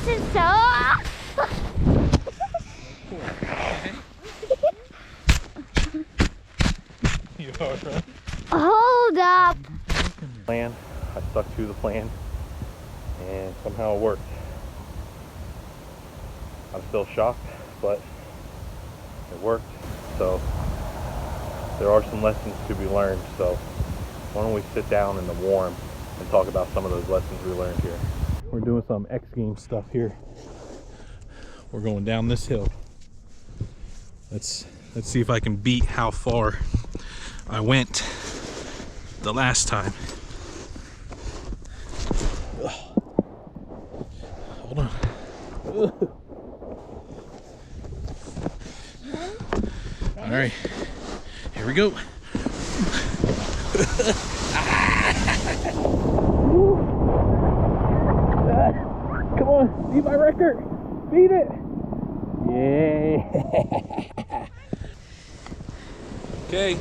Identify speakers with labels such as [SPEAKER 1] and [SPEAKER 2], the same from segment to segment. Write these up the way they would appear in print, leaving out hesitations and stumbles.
[SPEAKER 1] This is so...
[SPEAKER 2] You alright?
[SPEAKER 1] Hold up.
[SPEAKER 2] Plan. I stuck to the plan and somehow it worked. I'm still shocked, but it worked. So there are some lessons to be learned. So why don't we sit down in the warm and talk about some of those lessons we learned here. We're doing some X Games stuff here. We're going down this hill. Let's see if I can beat how far I went the last time. Ugh. Hold on. Ugh. All right, here we go. Come on, beat my record. Beat it. Yeah. Okay.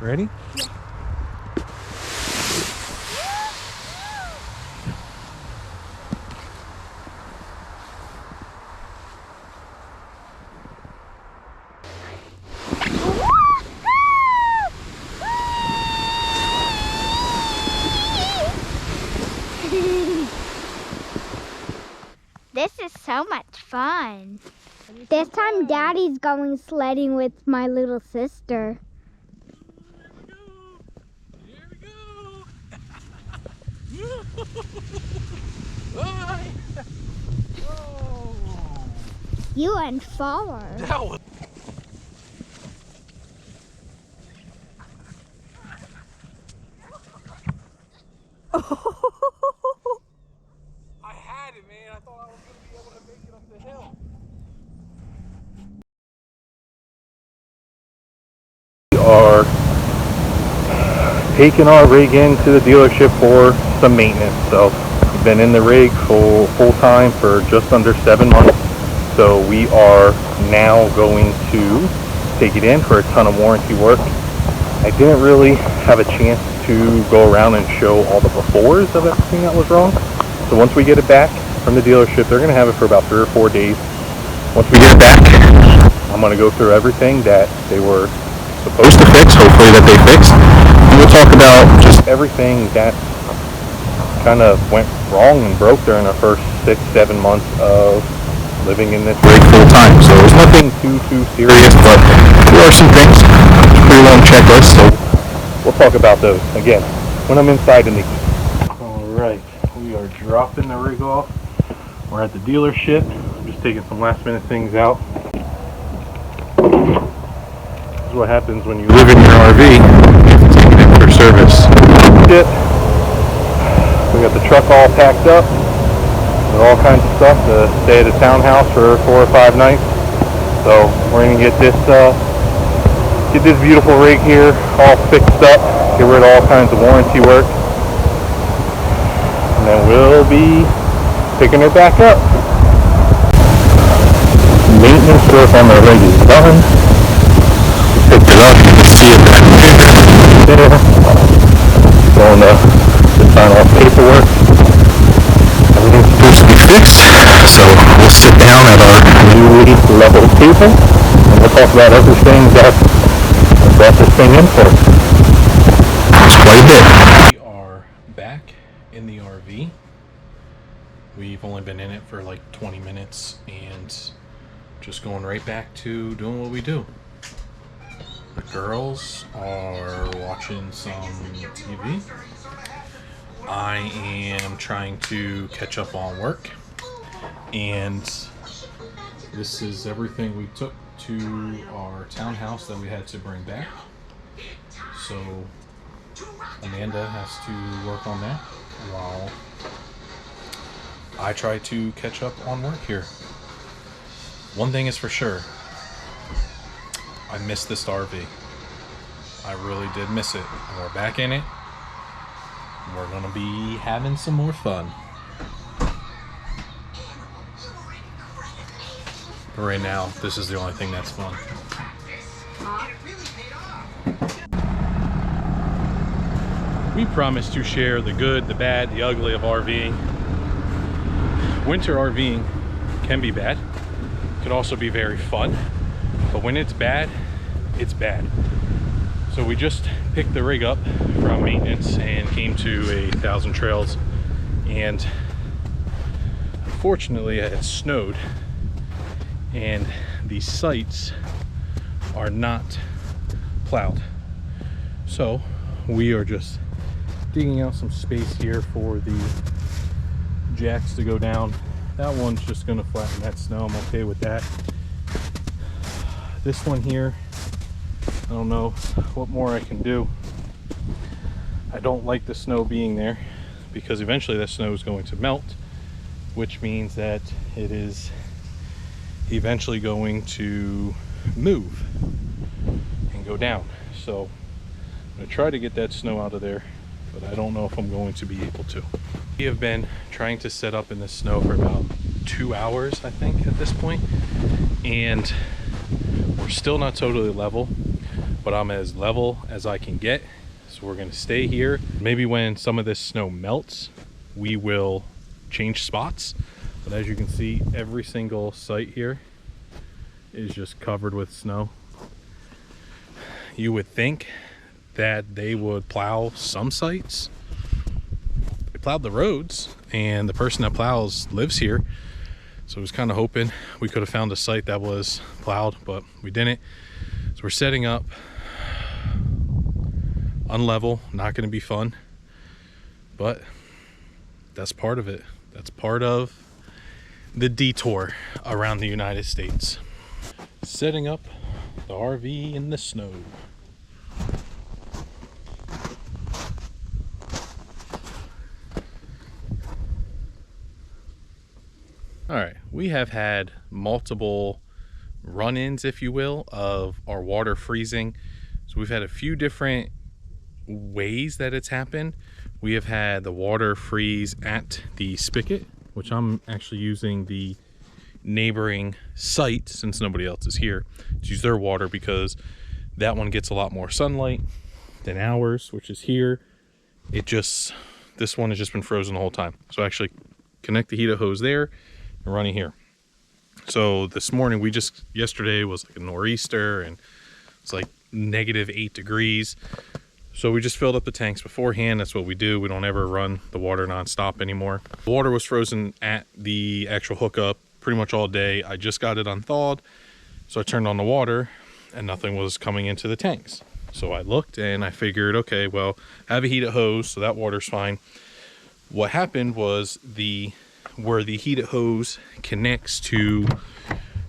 [SPEAKER 2] Ready? Yeah.
[SPEAKER 1] This is so much fun. This time Daddy's going sledding with my little sister.
[SPEAKER 2] Here we go. Bye. Oh.
[SPEAKER 1] You went forward.
[SPEAKER 2] That was... I had it, man. I thought I was going to be able to make it up the hill. We are taking our rig into the dealership for some maintenance. So we've been in the rig full time for just under 7 months. So we are now going to take it in for a ton of warranty work. I didn't really have a chance to go around and show all the befores of everything that was wrong. So once we get it back from the dealership, they're going to have it for about 3 or 4 days. Once we get it back, I'm going to go through everything that they were supposed to fix, hopefully that they fixed. And we'll talk about just everything that kind of went wrong and broke during our first 6-7 months of living in this rig full time. So there's nothing too serious, but there are some things. It's a pretty long checklist, so we'll talk about those again when I'm inside in the heat. Alright, we are dropping the rig off. We're at the dealership. I'm just taking some last minute things out. This is what happens when you live in your RV. You have to take it in for service. We got the truck all packed up with all kinds of stuff to stay at a townhouse for 4 or 5 nights. So we're gonna get this beautiful rig here all fixed up, get rid of all kinds of warranty work, and then we'll be picking her back up. Maintenance work on the rig is done. We picked it up, you can see it back there. Going to sign off paperwork. Everything's supposed to be fixed, so we'll sit down at our newly leveled table and we'll talk about everything that brought this thing in for. It's quite a bit. We are back in the RV. We've only been in it for like 20 minutes and just going right back to doing what we do. The girls are watching some TV. I am trying to catch up on work, and this is everything we took to our townhouse that we had to bring back. So Amanda has to work on that while I try to catch up on work here. One thing is for sure, I miss this RV.
[SPEAKER 3] I really did miss it. And we're back in it. We're gonna be having some more fun. But right now, this is the only thing that's fun. We promise to share the good, the bad, the ugly of RVing. Winter RVing can be bad. It can also be very fun. But when it's bad, it's bad. So we just picked the rig up from maintenance and came to 1,000 Trails. And unfortunately, it had snowed. And these sites are not plowed. So we are just digging out some space here for the jacks to go down. That one's just gonna flatten that snow. I'm okay with that. This one here, I don't know what more I can do. I don't like the snow being there because eventually that snow is going to melt, which means that it is eventually going to move and go down. So I'm gonna try to get that snow out of there, but I don't know if I'm going to be able to. We have been trying to set up in the snow for about 2 hours, I think, at this point, and we're still not totally level, but I'm as level as I can get. So we're gonna stay here. Maybe when some of this snow melts, we will change spots. But as you can see, every single site here is just covered with snow. You would think that they would plow some sites. They plowed the roads, and the person that plows lives here. So I was kind of hoping we could have found a site that was plowed, but we didn't. So we're setting up unlevel, not going to be fun, but that's part of it. That's part of the detour around the United States. Setting up the RV in the snow. All right, we have had multiple run-ins, if you will, of our water freezing. So we've had a few different ways that it's happened. We have had the water freeze at the spigot, which I'm actually using the neighboring site, since nobody else is here, to use their water, because that one gets a lot more sunlight than ours, which is here. This one has just been frozen the whole time. So I actually connect the heater hose there and running here. So this morning, yesterday was like a nor'easter, and it's like -8 degrees. So we just filled up the tanks beforehand. That's what we do. We don't ever run the water nonstop anymore. The water was frozen at the actual hookup pretty much all day. I just got it unthawed. So I turned on the water and nothing was coming into the tanks. So I looked and I figured, okay, well, I have a heated hose, so that water's fine. What happened was where the heated hose connects to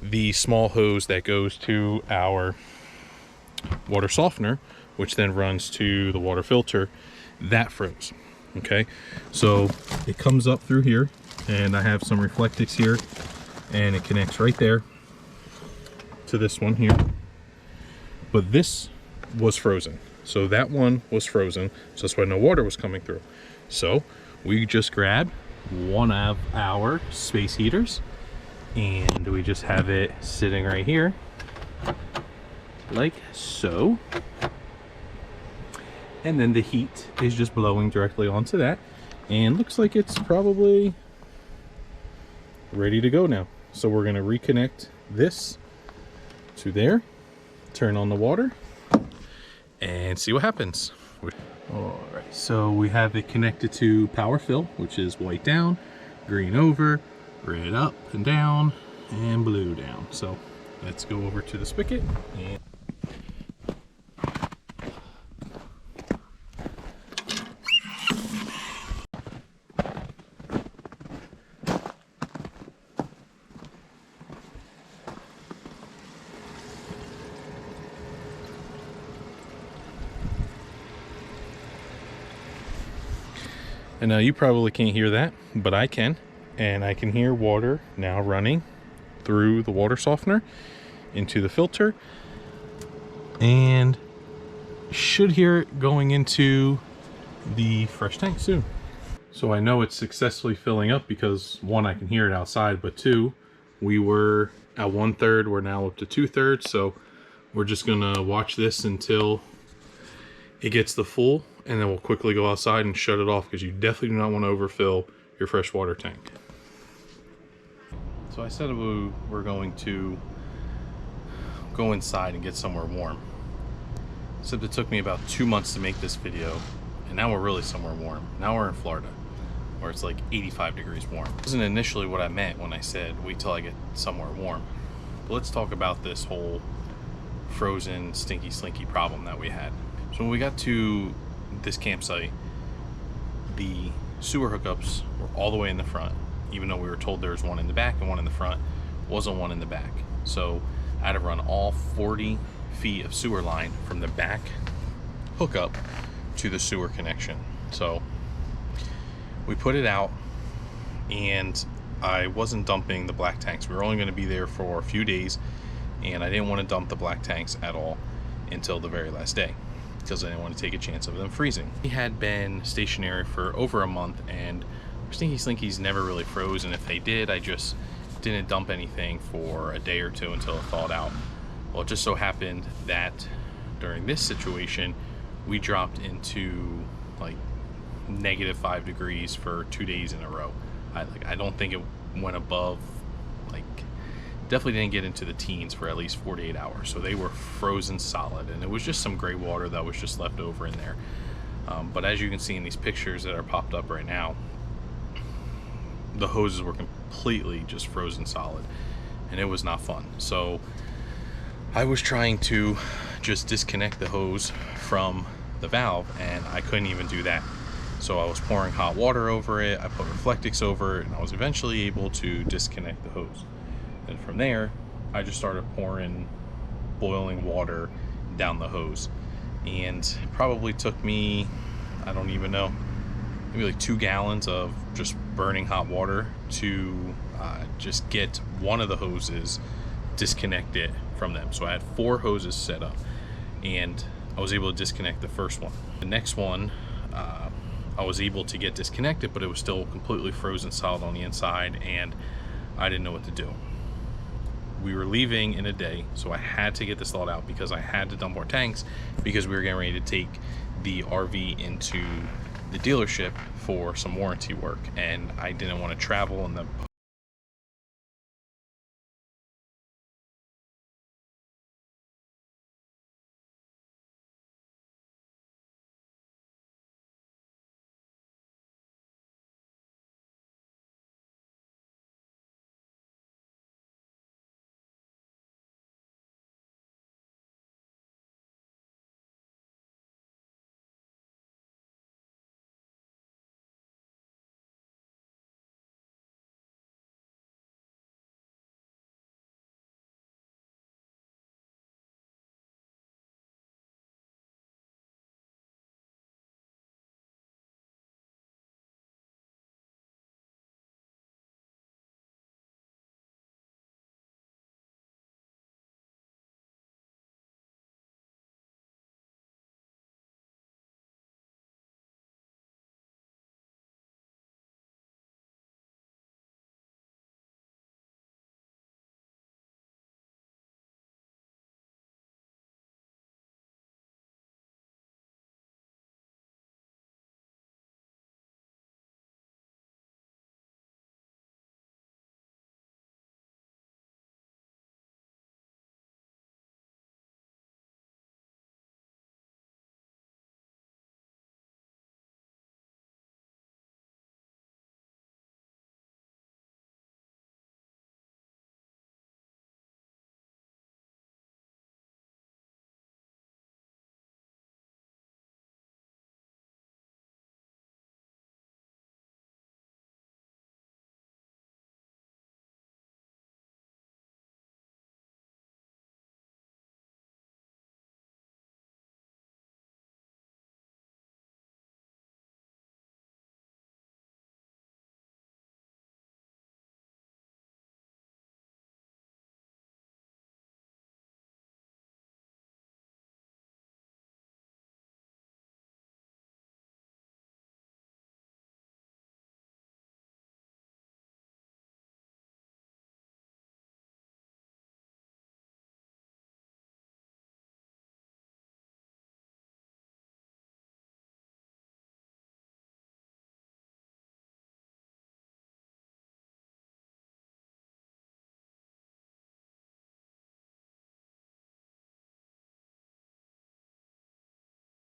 [SPEAKER 3] the small hose that goes to our water softener, which then runs to the water filter, that froze. Okay, so it comes up through here, and I have some reflectix here, and it connects right there to this one here. But this was frozen, so that one was frozen, so that's why no water was coming through. So we just grabbed one of our space heaters, and we just have it sitting right here, like so. And then the heat is just blowing directly onto that, and looks like it's probably ready to go now. So we're going to reconnect this to there, turn on the water, and see what happens. All right, so we have it connected to power fill, which is white down, green over, red up and down, and blue down. So let's go over to the spigot. And now you probably can't hear that, but I can. And I can hear water now running through the water softener into the filter. And should hear it going into the fresh tank soon. So I know it's successfully filling up because one, I can hear it outside, but two, we were at 1/3, we're now up to 2/3. So we're just gonna watch this until it gets the full, and then we'll quickly go outside and shut it off because you definitely do not want to overfill your freshwater tank. So I said we were going to go inside and get somewhere warm. Except it took me about 2 months to make this video, and now we're really somewhere warm. Now we're in Florida, where it's like 85 degrees warm. This isn't initially what I meant when I said wait till I get somewhere warm. But let's talk about this whole frozen stinky slinky problem that we had. So when we got to this campsite, the sewer hookups were all the way in the front, even though we were told there was one in the back and one in the front. Wasn't one in the back. So I had to run all 40 feet of sewer line from the back hookup to the sewer connection. So we put it out, and I wasn't dumping the black tanks. We were only going to be there for a few days, and I didn't want to dump the black tanks at all until the very last day because I didn't want to take a chance of them freezing. We had been stationary for over a month, and stinky slinkies never really froze, and if they did, I just didn't dump anything for a day or two until it thawed out. Well, it just so happened that during this situation, we dropped into like -5 degrees for 2 days in a row. I don't think it went above, like, definitely didn't get into the teens for at least 48 hours. So they were frozen solid, and it was just some gray water that was just left over in there. But as you can see in these pictures that are popped up right now, the hoses were completely just frozen solid, and it was not fun. So I was trying to just disconnect the hose from the valve, and I couldn't even do that. So I was pouring hot water over it, I put Reflectix over it, and I was eventually able to disconnect the hose. And from there, I just started pouring boiling water down the hose. And it probably took me, I don't even know, maybe like 2 gallons of just burning hot water to just get one of the hoses disconnected from them. So I had 4 hoses set up, and I was able to disconnect the first one. The next one, I was able to get disconnected, but it was still completely frozen solid on the inside, and I didn't know what to do. We were leaving in a day, so I had to get this thawed out because I had to dump more tanks because we were getting ready to take the RV into the dealership for some warranty work, and I didn't want to travel in the